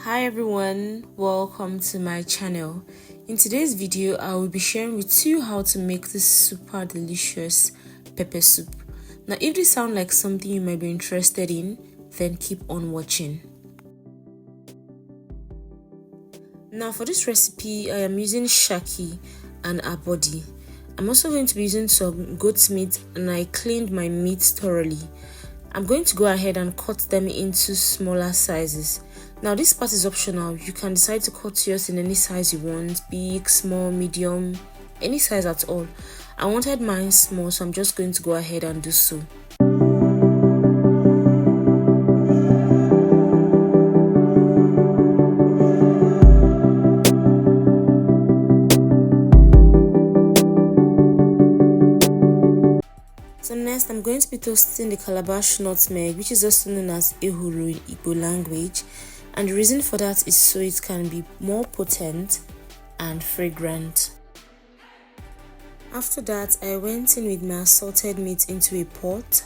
Hi everyone, welcome to my channel. In today's video I will be sharing with you how to make this super delicious pepper soup. Now if this sounds like something you might be interested in, then keep on watching. Now for this recipe I am using Shaki and Abodi. I'm also going to be using some goat's meat, and I cleaned my meat thoroughly. I'm going to go ahead and cut them into smaller sizes. Now this part is optional. You can decide to cut yours in any size you want, big, small, medium, any size at all. I wanted mine small, so I'm just going to go ahead and do so. So next I'm going to be toasting the calabash nutmeg, which is also known as Ehuru in Igbo language, and the reason for that is so it can be more potent and fragrant. After that I went in with my assorted meat into a pot,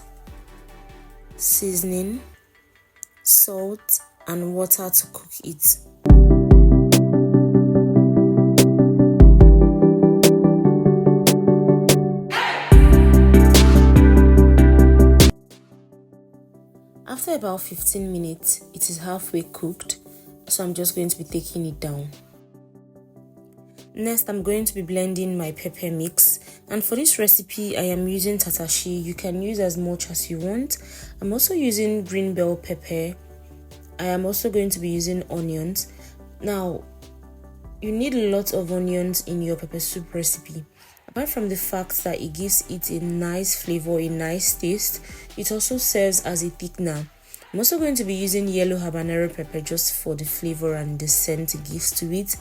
seasoning, salt and water to cook it. After about 15 minutes, it is halfway cooked, so I'm just going to be taking it down. Next, I'm going to be blending my pepper mix, and for this recipe, I am using tatashi. You can use as much as you want. I'm also using green bell pepper. I am also going to be using onions. Now, you need a lot of onions in your pepper soup recipe. Apart from the fact that it gives it a nice flavor, a nice taste, it also serves as a thickener. I'm also going to be using yellow habanero pepper just for the flavor and the scent it gives to it.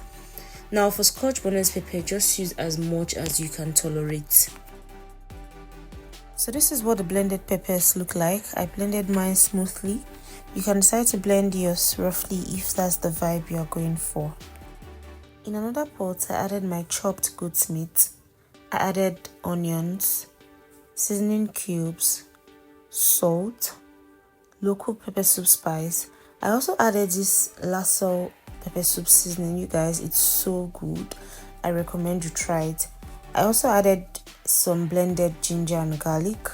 Now for Scotch bonnet pepper, just use as much as you can tolerate. So this is what the blended peppers look like. I blended mine smoothly. You can decide to blend yours roughly if that's the vibe you are going for. In another pot, I added my chopped goat's meat. I added onions, seasoning cubes, salt, local pepper soup spice. I also added this lasso pepper soup seasoning. You guys, it's so good. I recommend you try it. I also added some blended ginger and garlic.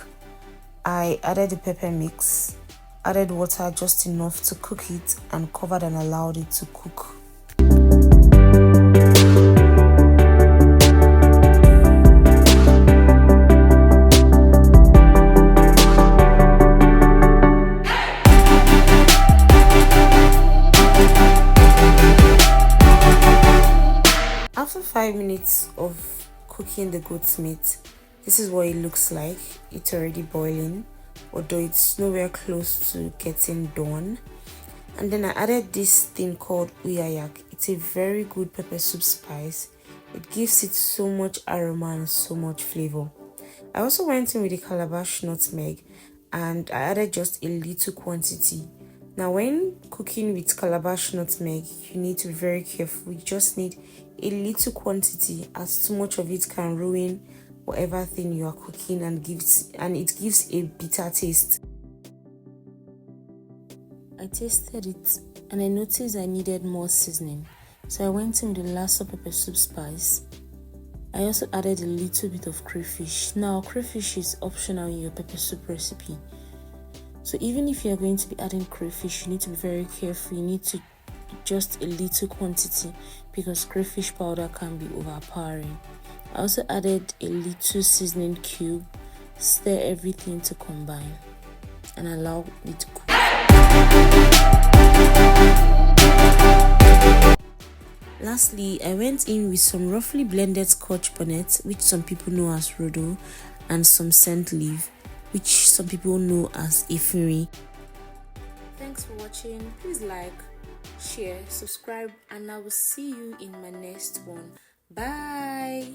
I added the pepper mix, added water just enough to cook it, and covered and allowed it to cook. After 5 minutes of cooking the goat's meat, this is what it looks like. It's already boiling, although it's nowhere close to getting done. And then I added this thing called Uyayak. It's a very good pepper soup spice. It gives it so much aroma and so much flavor. I also went in with the calabash nutmeg, and I added just a little quantity. Now when cooking with calabash nutmeg, you need to be very careful. You just need a little quantity, as too much of it can ruin whatever thing you are cooking and it gives a bitter taste. I tasted it and I noticed I needed more seasoning, so I went in with the lasso pepper soup spice. I also added a little bit of crayfish. Now crayfish is optional in your pepper soup recipe, so even if you are going to be adding crayfish, you need to be very careful. You need to just a little quantity because crayfish powder can be overpowering. I also added a little seasoning cube, stir everything to combine, and allow it to cook. Lastly, I went in with some roughly blended Scotch bonnet, which some people know as rodo, and some scent leaf, which some people know as Ehuru. Thanks for watching. Please like, share, subscribe, and I will see you in my next one. Bye.